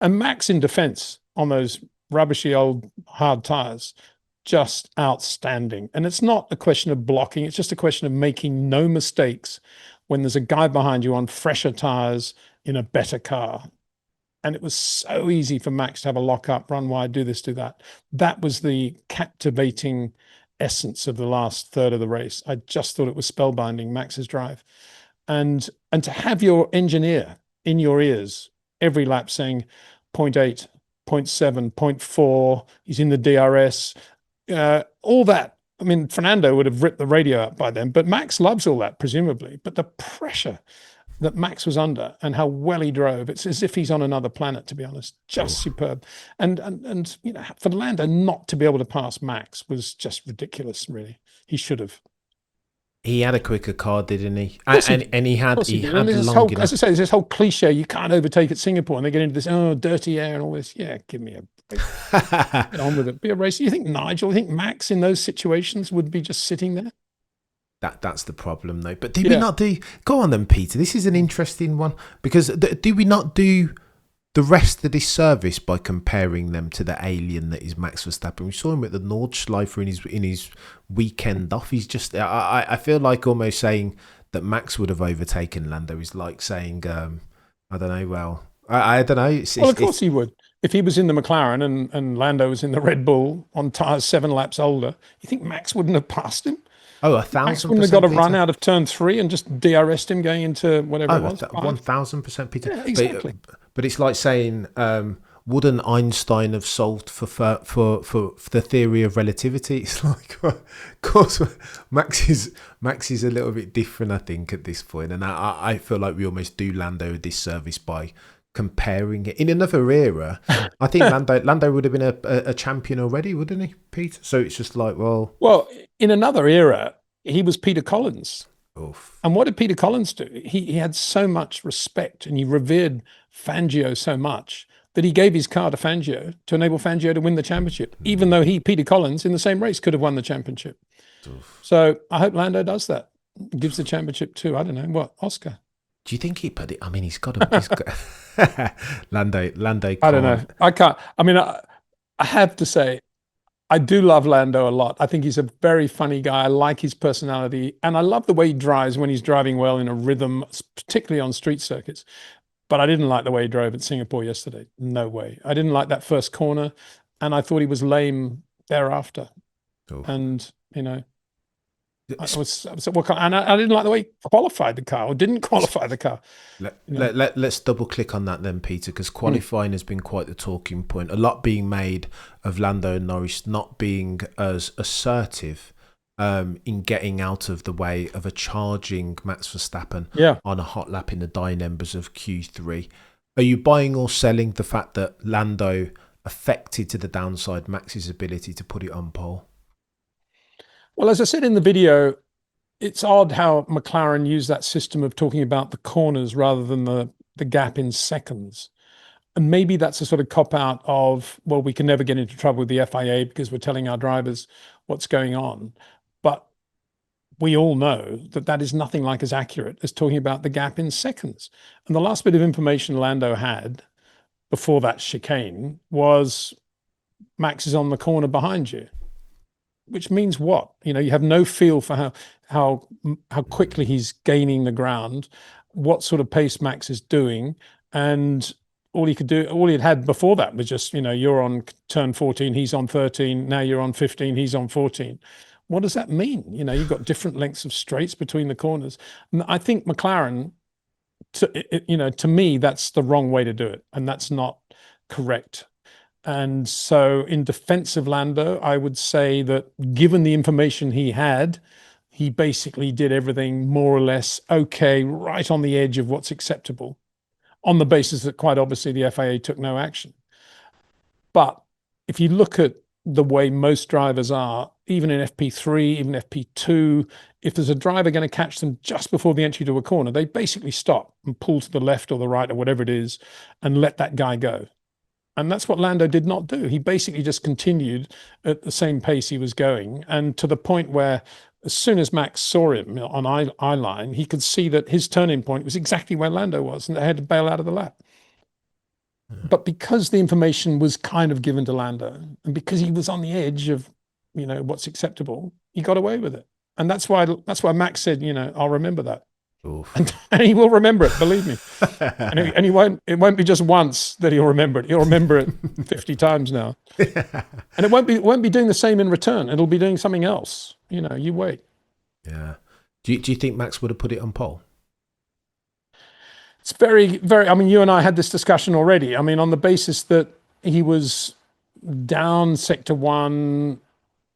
And Max, in defense on those rubbishy old hard tires, just outstanding. And it's not a question of blocking, it's just a question of making no mistakes when there's a guy behind you on fresher tires in a better car. And it was so easy for Max to have a lock up, run wide, do this, do that. That was the captivating essence of the last third of the race. I just thought it was spellbinding, Max's drive. And to have your engineer in your ears every lap saying 0.8, 0.7, 0.4, he's in the DRS, all that. I mean, Fernando would have ripped the radio out by then, but Max loves all that, presumably. But the pressure that Max was under and how well he drove, it's as if he's on another planet, to be honest. Just superb. And you know, for Lando not to be able to pass Max was just ridiculous, really. He should have. He had a quicker car, didn't he? And he And had this long whole, as enough. I say, there's this whole cliche, you can't overtake at Singapore, and they get into this, dirty air and all this. Yeah, give me a break. Get on with it. Be a racer. You think you think Max in those situations would be just sitting there? That's the problem, though. But do we not do? Go on, then, Peter. This is an interesting one because do we not do the rest of this service by comparing them to the alien that is Max Verstappen? We saw him at the Nordschleife in his weekend off. He's just. I feel like almost saying that Max would have overtaken Lando is like saying, I don't know. Well, I don't know. Well, of course he would. If he was in the McLaren and Lando was in the Red Bull on tyres 7 laps older, you think Max wouldn't have passed him? Oh, Max 1,000%. wouldn't have got a Peter. run out of turn 3 and just DRS'd him going into whatever it was. 1,000%, Peter. Yeah, exactly. But it's like saying, wouldn't Einstein have solved for the theory of relativity? It's like, of course, Max is a little bit different, I think, at this point, and I feel like we almost do Lando a disservice by comparing it. In another era, I think Lando would have been a champion already, wouldn't he, Peter? So it's just like, well, in another era, he was Peter Collins. Oof. And what did Peter Collins do? He had so much respect and he revered Fangio so much that he gave his car to Fangio to enable Fangio to win the championship, even though Peter Collins, in the same race, could have won the championship. Oof. So I hope Lando does that. Gives the championship to, I don't know, what, Oscar? Do you think he put it? I mean, he's got Lando. I don't know. I can't. I mean, I have to say, I do love Lando a lot. I think he's a very funny guy. I like his personality. And I love the way he drives when he's driving well in a rhythm, particularly on street circuits. But I didn't like the way he drove at Singapore yesterday. No way. I didn't like that first corner. And I thought he was lame thereafter. Oof. And, you know, I didn't like the way he qualified the car or didn't qualify the car. Let's double click on that then, Peter, because qualifying has been quite the talking point. A lot being made of Lando Norris not being as assertive in getting out of the way of a charging Max Verstappen on a hot lap in the dying embers of Q3. Are you buying or selling the fact that Lando affected to the downside Max's ability to put it on pole? Well, as I said in the video, it's odd how McLaren used that system of talking about the corners rather than the gap in seconds. And maybe that's a sort of cop out of, well, we can never get into trouble with the FIA because we're telling our drivers what's going on. But we all know that that is nothing like as accurate as talking about the gap in seconds. And the last bit of information Lando had before that chicane was Max is on the corner behind you. Which means what? You know, you have no feel for how quickly he's gaining the ground, what sort of pace Max is doing, and all he had before that was just, you know, you're on turn 14, he's on 13, now you're on 15, he's on 14. What does that mean? You know, you've got different lengths of straights between the corners. And I think McLaren, to me, that's the wrong way to do it, and that's not correct. And so in defense of Lando, I would say that given the information he had, he basically did everything more or less okay, right on the edge of what's acceptable, on the basis that quite obviously the FIA took no action. But if you look at the way most drivers are, even in FP3, even FP2, if there's a driver going to catch them just before the entry to a corner, they basically stop and pull to the left or the right or whatever it is and let that guy go. And that's what Lando did not do. He basically just continued at the same pace he was going. And to the point where as soon as Max saw him on eye line, he could see that his turning point was exactly where Lando was and they had to bail out of the lap. But because the information was kind of given to Lando, and because he was on the edge of, what's acceptable, he got away with it. And that's why Max said, I'll remember that. Oof. And he will remember it, believe me. And he won't. It won't be just once that he'll remember it. He'll remember it 50 times now, and it won't be doing the same in return. It'll be doing something else. You wait. Yeah. Do you think Max would have put it on pole? It's very, very. I mean, you and I had this discussion already. I mean, on the basis that he was down sector one,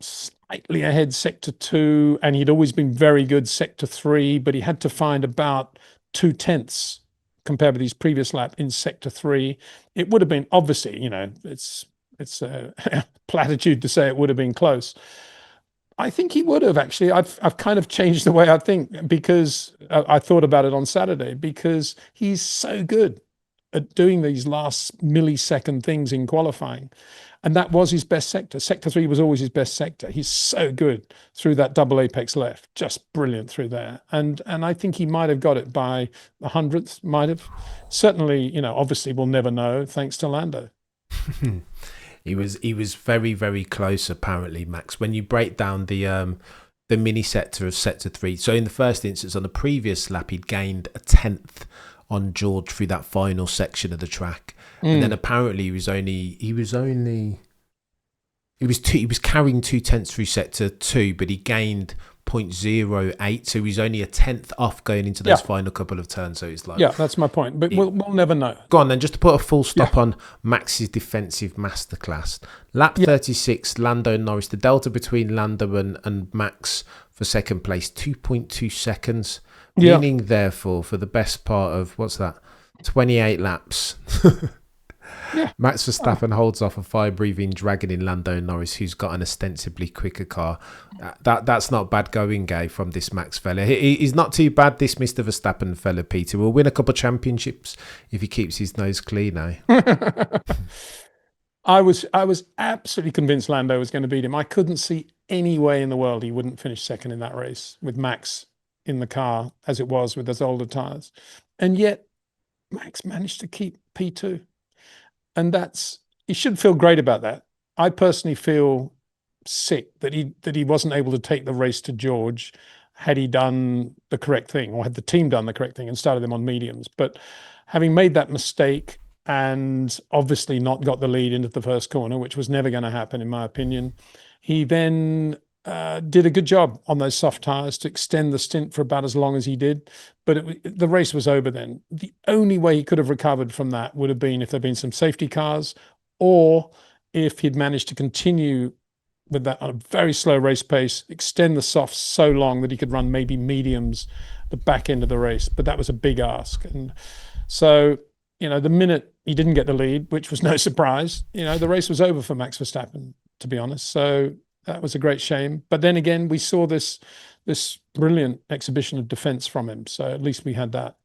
slightly ahead sector two, and he'd always been very good sector three, but he had to find about 2/10 compared with his previous lap in sector three. It would have been, obviously, it's a platitude to say it would have been close. I think he would have actually. I've kind of changed the way I think, because I thought about it on Saturday, because he's so good at doing these last millisecond things in qualifying. And that was his best sector. Sector three was always his best sector. He's so good through that double apex left, just brilliant through there. And I think he might have got it by a hundredth, might have. Certainly, obviously we'll never know, thanks to Lando. He was very, very close, apparently, Max. When you break down the mini sector of sector three, so in the first instance on the previous lap he'd gained a tenth on George through that final section of the track, and then apparently he was carrying 2/10 through sector two, but he gained 0.08, so he's only a tenth off going into those final couple of turns. So it's like, yeah, that's my point. But we'll never know. Go on then, just to put a full stop on Max's defensive masterclass. Lap 36, Lando Norris. The delta between Lando and Max for second place, 2.2 seconds. Meaning, therefore, for the best part of, 28 laps, Max Verstappen holds off a fire-breathing dragon in Lando Norris, who's got an ostensibly quicker car. That's not bad going, Gay, from this Max fella. He's not too bad, this Mr. Verstappen fella, Peter. Will win a couple of championships if he keeps his nose clean, eh? I was absolutely convinced Lando was going to beat him. I couldn't see any way in the world he wouldn't finish second in that race with Max in the car as it was with those older tyres. And yet Max managed to keep P2. And he should feel great about that. I personally feel sick that he wasn't able to take the race to George had he done the correct thing, or had the team done the correct thing and started them on mediums. But having made that mistake and obviously not got the lead into the first corner, which was never going to happen in my opinion, he then did a good job on those soft tyres to extend the stint for about as long as he did. But the race was over then. The only way he could have recovered from that would have been if there'd been some safety cars, or if he'd managed to continue with that on a very slow race pace, extend the softs so long that he could run maybe mediums the back end of the race. But that was a big ask. And so, the minute he didn't get the lead, which was no surprise, the race was over for Max Verstappen, to be honest. So that was a great shame. But then again, we saw this brilliant exhibition of defense from him. So at least we had that.